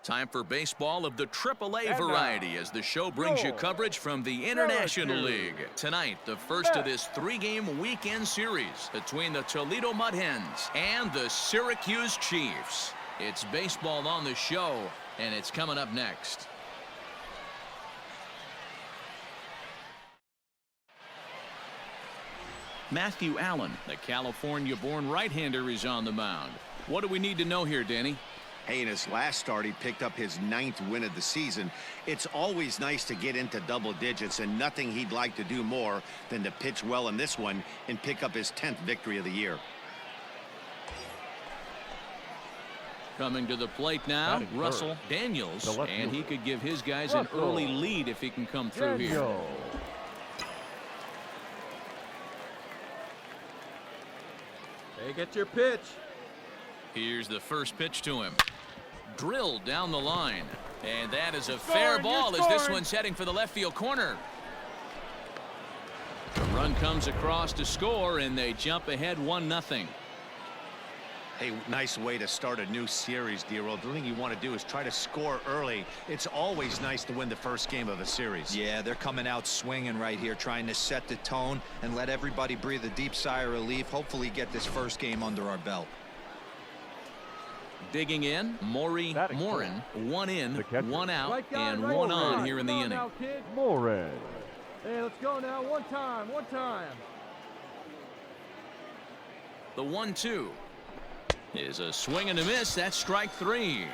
Time for baseball of the AAA variety as the show brings you coverage from the International League. Tonight, the first of this three-game weekend series between the Toledo Mud Hens and the Syracuse Chiefs. It's baseball on the show, and it's coming up next. Matthew Allen, the California-born right-hander, is on the mound. What do we need to know here, Danny? Hey, in his last start, he picked up his 9th win of the season. It's always nice to get into double digits, and nothing he'd like to do more than to pitch well in this one and pick up his 10th victory of the year. Coming to the plate now, Russell Daniels, and he could give his guys an early lead if he can come through here. Hey, get your pitch. Here's the first pitch to him. Drilled down the line. And that is a fair ball as this one's heading for the left field corner. The run comes across to score, and they jump ahead 1-0. Hey, nice way to start a new series, D-Roll. The thing you want to do is try to score early. It's always nice to win the first game of a series. Yeah, they're coming out swinging right here, trying to set the tone and let everybody breathe a deep sigh of relief. Hopefully get this first game under our belt. Digging in, Maury Morin. 1 in, 1 out, and 1 on here in the inning. Morin. Hey, let's go now. One time. The 1-2 is a swing and a miss. That's strike 3.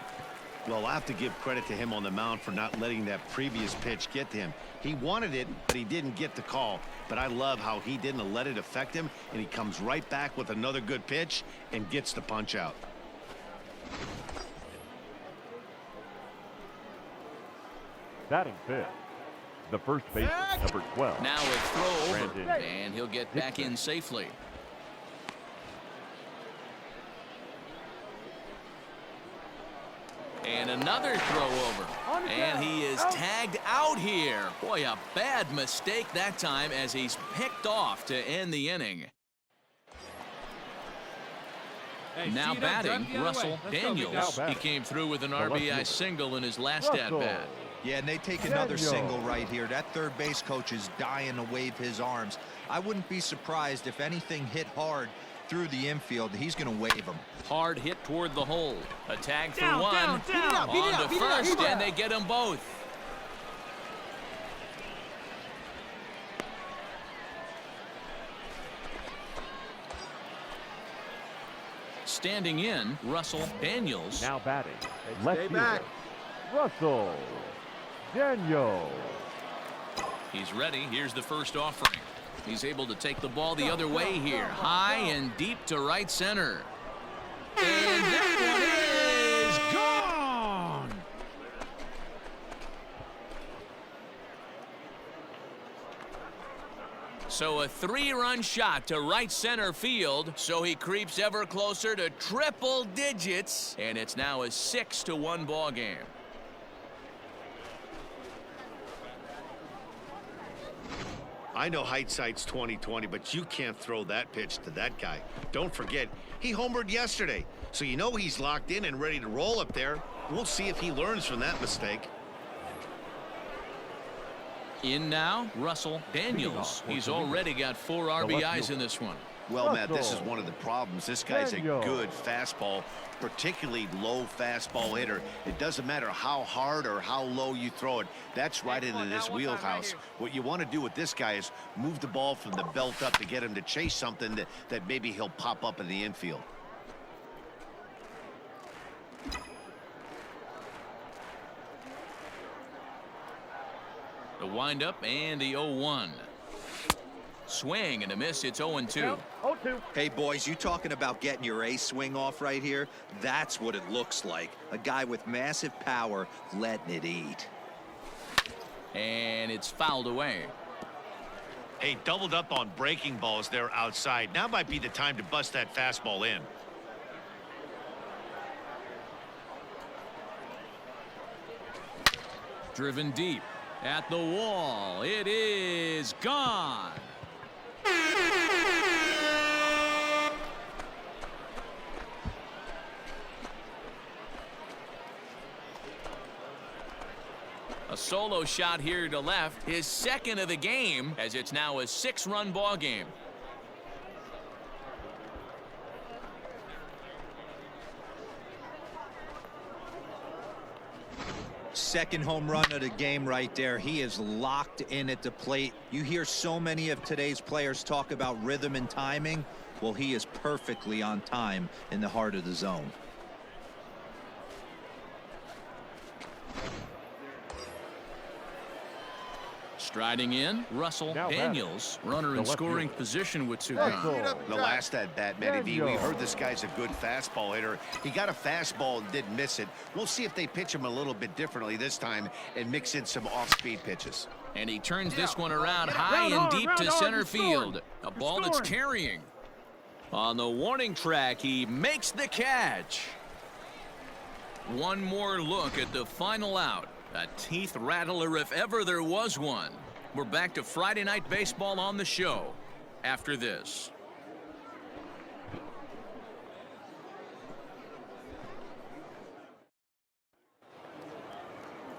Well, I'll have to give credit to him on the mound for not letting that previous pitch get to him. He wanted it, but he didn't get the call. But I love how he didn't let it affect him, and he comes right back with another good pitch and gets the punch out. Batting fifth, the first baseman, number 12. Now a throw over, and he'll get back in safely. And another throw over, and he is tagged out here. Boy, a bad mistake that time as he's picked off to end the inning. Now batting, Russell Daniels. He came through with an RBI single in his last at-bat. Yeah, and they take another single right here. That third base coach is dying to wave his arms. I wouldn't be surprised if anything hit hard through the infield. He's going to wave them. Hard hit toward the hole. A tag for one. On to first, and they get them both. Standing in, Russell Daniels. Now batting, left fielder, Russell Daniels. He's ready. Here's the first offering. He's able to take the ball the other way here. High and deep to right center. And that one is gone. So a 3-run shot to right center field. So he creeps ever closer to triple digits. And it's now a 6-1 ball game. I know hindsight's 20/20, but you can't throw that pitch to that guy. Don't forget, he homered yesterday, so you know he's locked in and ready to roll up there. We'll see if he learns from that mistake. In now, Russell Daniels. He's already got 4 RBIs in this one. Well, Matt, this is one of the problems. This guy's a good fastball, particularly low fastball hitter. It doesn't matter how hard or how low you throw it. That's right into this wheelhouse. What you want to do with this guy is move the ball from the belt up to get him to chase something that maybe he'll pop up in the infield. The windup and the 0-1. Swing and a miss. It's 0-2. Hey, boys, you talking about getting your ace swing off right here? That's what it looks like. A guy with massive power letting it eat. And it's fouled away. Hey, doubled up on breaking balls there outside. Now might be the time to bust that fastball in. Driven deep at the wall. It is gone. A solo shot here to left, his second of the game, as it's now a 6-run ball game. Second home run of the game right there. He is locked in at the plate. You hear so many of today's players talk about rhythm and timing. Well, he is perfectly on time in the heart of the zone. Striding in, Russell Now Daniels, runner in left scoring fielder. position with 2 down. The last at bat, Matty V, we heard this guy's a good fastball hitter. He got a fastball and didn't miss it. We'll see if they pitch him a little bit differently this time and mix in some off-speed pitches. And he turns this one around high and deep to center field. A ball that's carrying. On the warning track, he makes the catch. One more look at the final out. A teeth rattler if ever there was one. We're back to Friday Night Baseball on the show after this.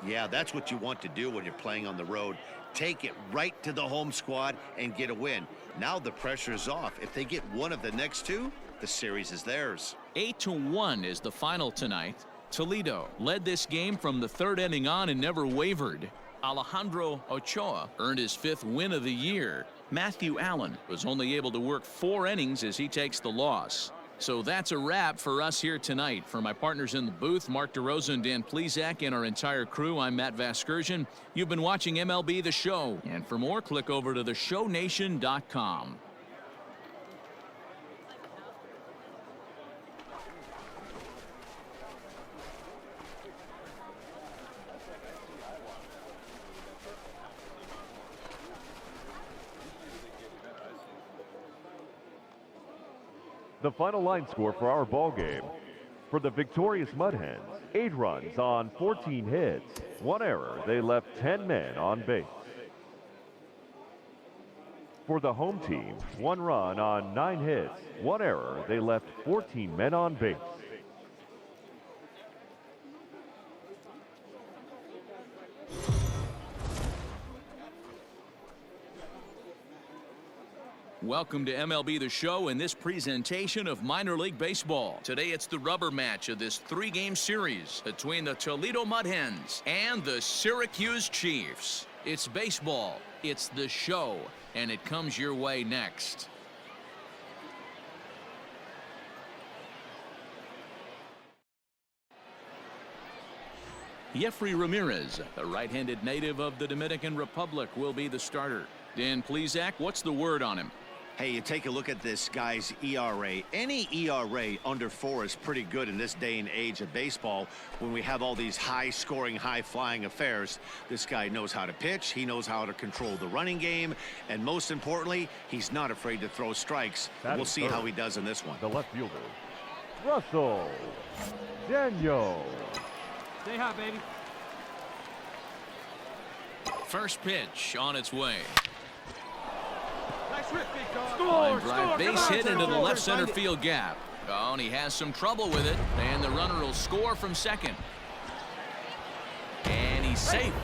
Yeah, that's what you want to do when you're playing on the road. Take it right to the home squad and get a win. Now the pressure is off. If they get one of the next 2, the series is theirs. 8-1 is the final tonight. Toledo led this game from the 3rd inning on and never wavered. Alejandro Ochoa earned his 5th win of the year. Matthew Allen was only able to work 4 innings as he takes the loss. So that's a wrap for us here tonight. For my partners in the booth, Mark DeRosa and Dan Plesac, and our entire crew, I'm Matt Vasgersian. You've been watching MLB The Show. And for more, click over to theshownation.com. The final line score for our ball game. For the victorious Mud Hens, 8 runs on 14 hits, 1 error. They left 10 men on base. For the home team, 1 run on 9 hits, 1 error. They left 14 men on base. Welcome to MLB The Show in this presentation of minor league baseball. Today it's the rubber match of this 3-game series between the Toledo Mud Hens and the Syracuse Chiefs. It's baseball, it's the show, and it comes your way next. Jeffrey Ramirez, the right-handed native of the Dominican Republic, will be the starter. Dan Plesac, what's the word on him? Hey, you take a look at this guy's ERA. Any ERA under 4 is pretty good in this day and age of baseball when we have all these high-scoring, high-flying affairs. This guy knows how to pitch. He knows how to control the running game. And most importantly, he's not afraid to throw strikes. We'll see how he does in this one. The left fielder, Russell Daniels. Stay hot, baby. First pitch on its way. Nice rip, big dog. Line drive base hit into the left center field gap. Oh, and he has some trouble with it. And the runner will score from second. And he's safe.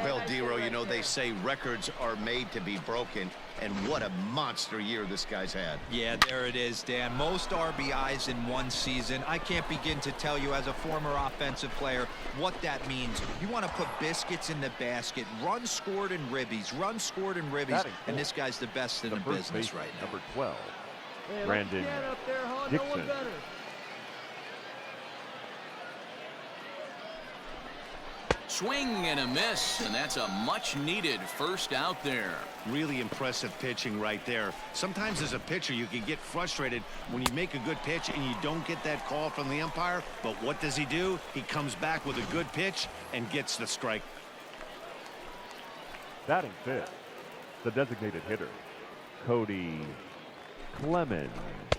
Well, Dero, you know, they say records are made to be broken. And what a monster year this guy's had. Yeah, there it is, Dan. Most RBIs in one season. I can't begin to tell you as a former offensive player what that means. You want to put biscuits in the basket. Runs scored in ribbies. Runs scored in ribbies. And this guy's the best in the business right now. Number 12, Hey, Brandon get up there, huh? No Dixon. one better. Swing and a miss, and that's a much-needed first out there. Really impressive pitching right there. Sometimes as a pitcher, you can get frustrated when you make a good pitch and you don't get that call from the umpire. But what does he do? He comes back with a good pitch and gets the strike. Batting fifth, the designated hitter, Cody Clemens.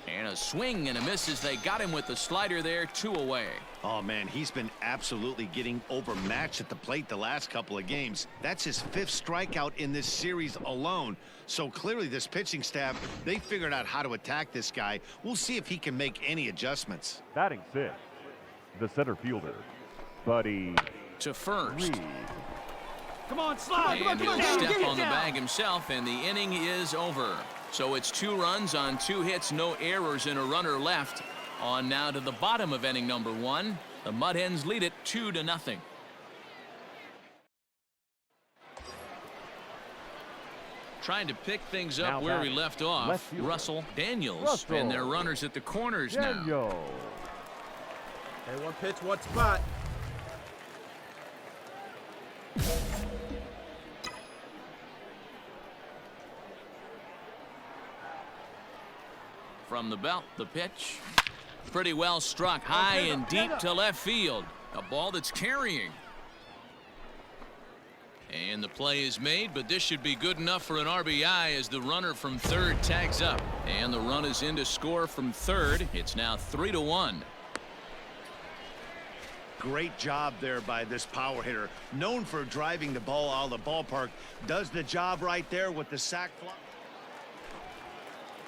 And a swing and a miss as they got him with the slider there, 2 away. Oh, man, he's been absolutely getting overmatched at the plate the last couple of games. That's his 5th strikeout in this series alone. So clearly this pitching staff, they figured out how to attack this guy. We'll see if he can make any adjustments. Batting sixth, the center fielder, Buddy to first. Reed. Come on, slide. And he'll step on the bag himself, and the inning is over. So it's 2 runs on 2 hits, no errors, and a runner left. On now to the bottom of inning number 1. The Mud Hens lead it 2-0. Trying to pick things up Now where we back. left Left off. fielder. Russell, Daniels, Russell. and their runners at the corners now. Daniel. Hey, one pitch, one spot. From the belt, the pitch. Pretty well struck high and deep to left field. A ball that's carrying. And the play is made, but this should be good enough for an RBI as the runner from third tags up. And the run is in to score from third. It's now 3-1. Great job there by this power hitter. Known for driving the ball out of the ballpark. Does the job right there with the sac fly.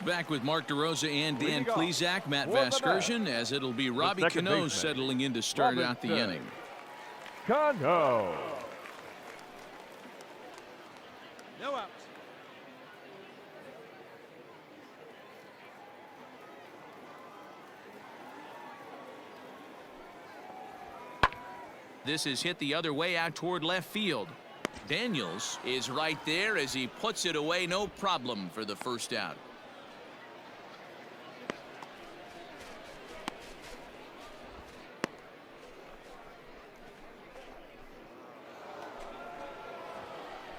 Back with Mark DeRosa and Dan Leading off, Klezak, Matt for the Vasgersian, as it'll be Robbie second Cano baseman, settling in to start out the Robinson. inning. Cano. No outs. This is hit the other way out toward left field. Daniels is right there as he puts it away, no problem for the first out.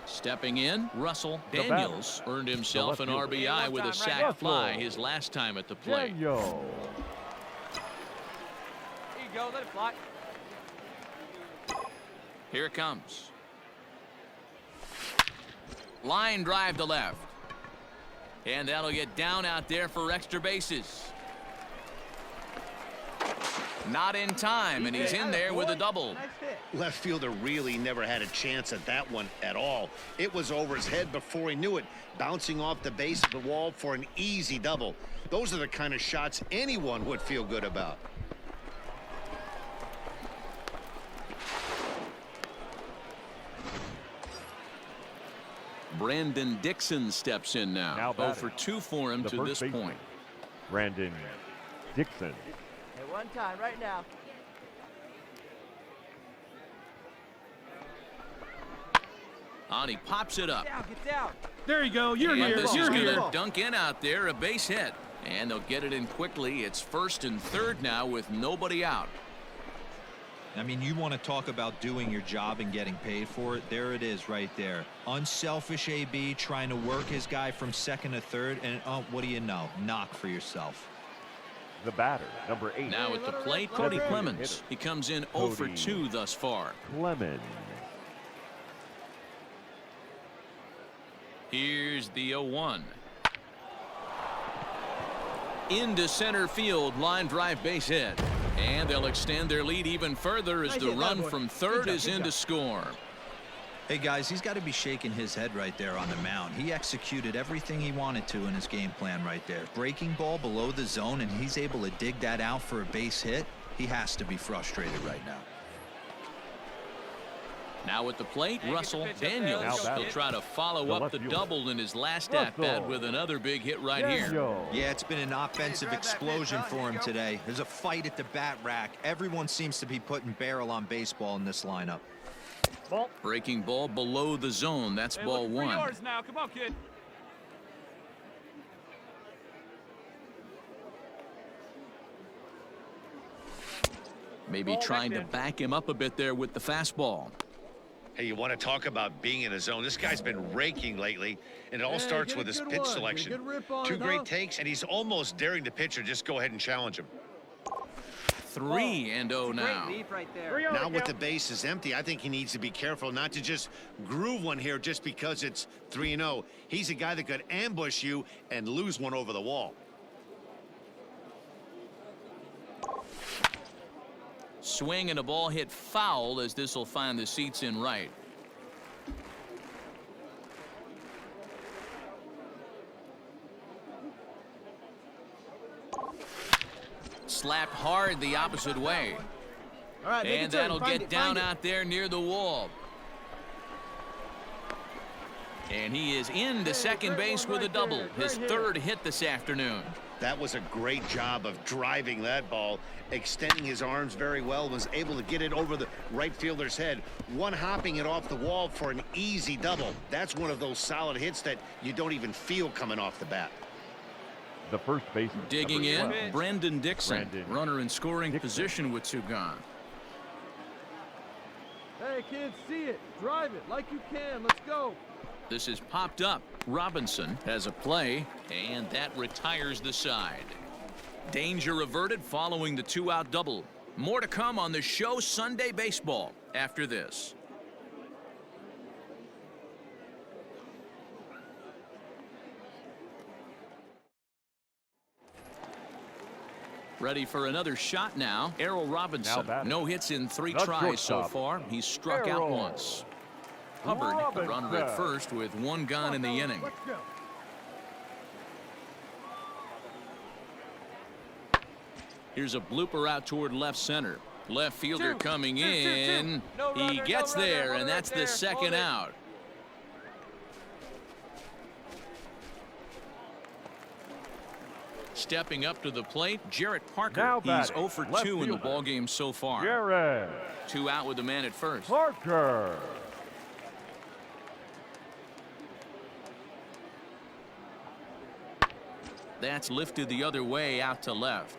Stepping in, Russell. Daniels earned himself an RBI with a sac fly his last time at the plate. Daniel. Here you go, let it fly. Here it comes. Line drive to left. And that'll get down out there for extra bases. Not in time, and he's in there with a double. Nice hit. Left fielder really never had a chance at that one at all. It was over his head before he knew it, bouncing off the base of the wall for an easy double. Those are the kind of shots anyone would feel good about. Brandon Dixon steps in now. Now 0 batting. for 2 for him The to first this baseman, point. Brandon Dixon. Hey, one time, right now. On, he pops it up. Down, get down. There you go. You're And here. this is You're going here. to dunk in out there, a base hit. And they'll get it in quickly. It's first and third now with nobody out. I mean, you want to talk about doing your job and getting paid for it. There it is right there. Unselfish AB trying to work his guy from second to third. And what do you know? Knock for yourself. The batter, number 8. Now at the plate, let Cody it rip. Clemens. He comes in 0 for Cody 2 thus far. Clemens. Here's the 0-1. Into center field, line drive base hit. And they'll extend their lead even further as Nice the hit, run boy. from Good third job, is good in to job. score. Hey, guys, he's got to be shaking his head right there on the mound. He executed everything he wanted to in his game plan right there. Breaking ball below the zone, and he's able to dig that out for a base hit. He has to be frustrated right now. Now at the plate, Hey, Russell get the pitch up there. Daniels. Let's go, He'll kid. try to follow The up left the fielder. double in his last Russell. at-bat with another big hit right here. Daniel. Yeah, it's been an offensive grab that explosion pitch, huh? for Here him you go. today. There's a fight at the bat rack. Everyone seems to be putting barrel on baseball in this lineup. Breaking ball below the zone. That's Hey, ball look, 3 1. yards now. Come on, kid. Maybe Ball trying to back back him up a bit there with the fastball. Hey, you want to talk about being in a zone. This guy's been raking lately, and it all Hey, starts get with a his good pitch one. Get a selection. good rip on 2 it, great huh? takes, and he's almost daring the pitcher just go ahead and challenge him. 3-0 now. Great leap right there. Now with the bases empty, I think he needs to be careful not to just groove one here just because it's 3-0. He's a guy that could ambush you and lose one over the wall. Swing and a ball hit foul as this will find the seats in right. Slapped hard the opposite way. All right, make And a turn. that'll Find get it, down find it. out there near the wall. And he is into second base with a double, his third hit this afternoon. That was a great job of driving that ball, extending his arms very well, was able to get it over the right fielder's head, one-hopping it off the wall for an easy double. That's one of those solid hits that you don't even feel coming off the bat. The first baseman. Digging in, number 12. Brendan Dixon, Brandon runner in scoring Dixon. position with two gone. Hey, kids, see it. Drive it like you can. Let's go. This is popped up. Robinson has a play, and that retires the side. Danger averted following the two-out double. More to come on the show Sunday Baseball after this. Ready for another shot now. Errol Robinson. No hits in 3 The tries so shortstop, far. He's struck out Errol once. Hubbard, the runner at first with 1 gone in the inning. Let's go. Here's a blooper out toward left center. Left fielder coming Two. in. No He runner, gets no runner, there, runner and that's right the there. second Hold it. out. Stepping up to the plate, Jarrett Parker. Now He's batting, 0 for left 2 in the fielder. ball game so far. Jarrett 2 out with the man at first. Parker. That's lifted the other way out to left.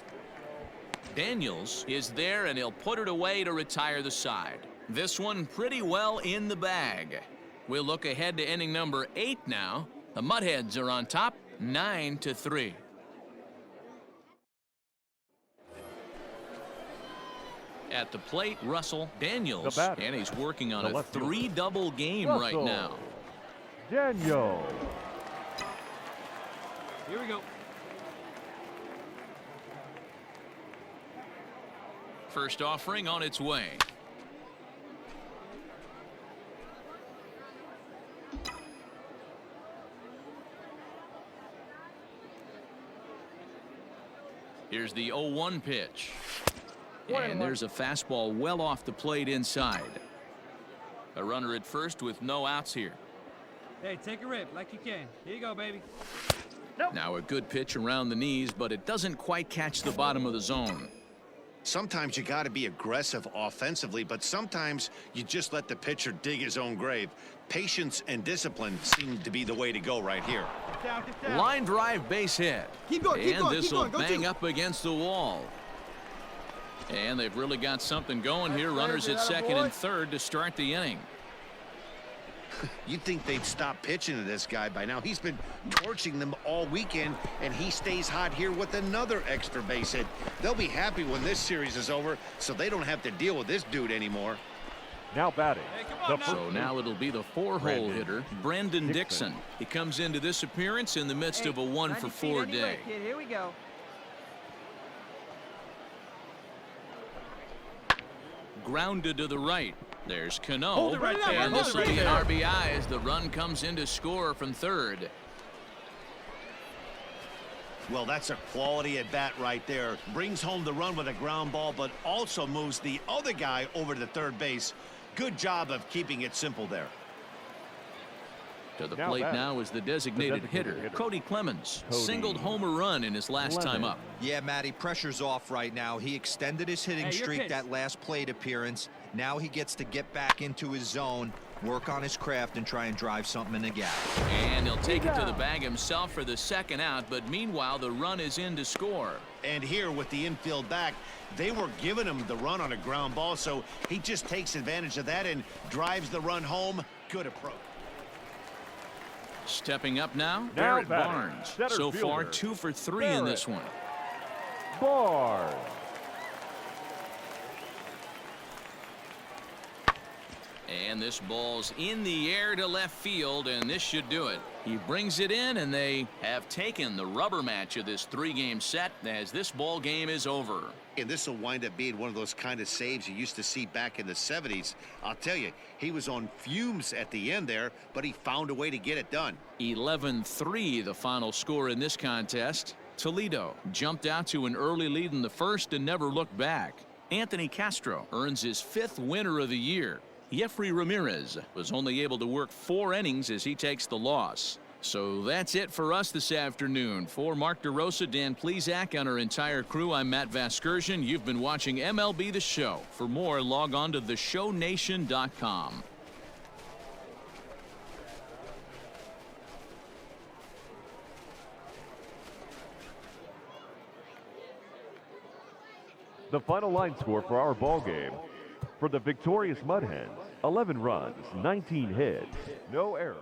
Daniels is there, and he'll put it away to retire the side. This one pretty well in the bag. We'll look ahead to inning number 8 now. The Mudheads are on top, 9-3. At the plate, Russell Daniels, The batter, and he's working on the a left fielder. 3-double game right Russell now. Daniel. Here we go. First offering on its way. Here's the 0-1 pitch. And there's a fastball well off the plate inside. A runner at first with no outs here. Hey, take a rip like you can. Here you go, baby. Now a good pitch around the knees, but it doesn't quite catch the bottom of the zone. Sometimes you got to be aggressive offensively, but sometimes you just let the pitcher dig his own grave. Patience and discipline seem to be the way to go right here. Get down. Line drive base hit. Keep going, keep And going, this keep will going. Go bang two. up against the wall. And they've really got something going here. Runners at Atta second boy. and third to start the inning. You'd think they'd stop pitching to this guy by now. He's been torching them all weekend, and he stays hot here with another extra base hit. They'll be happy when this series is over, so they don't have to deal with this dude anymore. Now batting. Hey, come on the now. first So now it'll be the 4-hole Brandon hitter, Brendan Dixon. Dixon. He comes into this appearance in the midst of a 1 for 90 feet 4 anyway, day. kid. Here we go. Grounded to the right. There's Cano. Hold it right there, And hold this it will right be an there. RBI as the run comes in to score from third. Well, that's a quality at bat right there. Brings home the run with a ground ball, but also moves the other guy over to third base. Good job of keeping it simple there. To the Now plate batting, now is the designated hitter, Cody Clemens. Cody Singled home a run in his last time up. Yeah, Matty, pressure's off right now. He extended his hitting Hey, your streak pitch. that last plate appearance. Now he gets to get back into his zone, work on his craft, and try and drive something in the gap. And he'll take it to the bag himself for the second out, but meanwhile the run is in to score. And here with the infield back, they were giving him the run on a ground ball, so he just takes advantage of that and drives the run home. Good approach. Stepping up now, Now Barrett batting, Barnes. center So far fielder, 2 for 3 in Barrett. this one. Barnes. And this ball's in the air to left field, and this should do it. He brings it in, and they have taken the rubber match of this 3-game set as this ball game is over. And this will wind up being one of those kind of saves you used to see back in the 70s. I'll tell you, he was on fumes at the end there, but he found a way to get it done. 11-3 the final score in this contest. Toledo jumped out to an early lead in the first and never looked back. Anthony Castro earns his 5th winner of the year. Jeffrey Ramirez was only able to work 4 innings as he takes the loss. So that's it for us this afternoon. For Mark DeRosa, Dan Plesac, and our entire crew, I'm Matt Vasgersian. You've been watching MLB The Show. For more, log on to theshownation.com. The final line score for our ball game. For the victorious Mud Hens, 11 runs, 19 hits, no errors.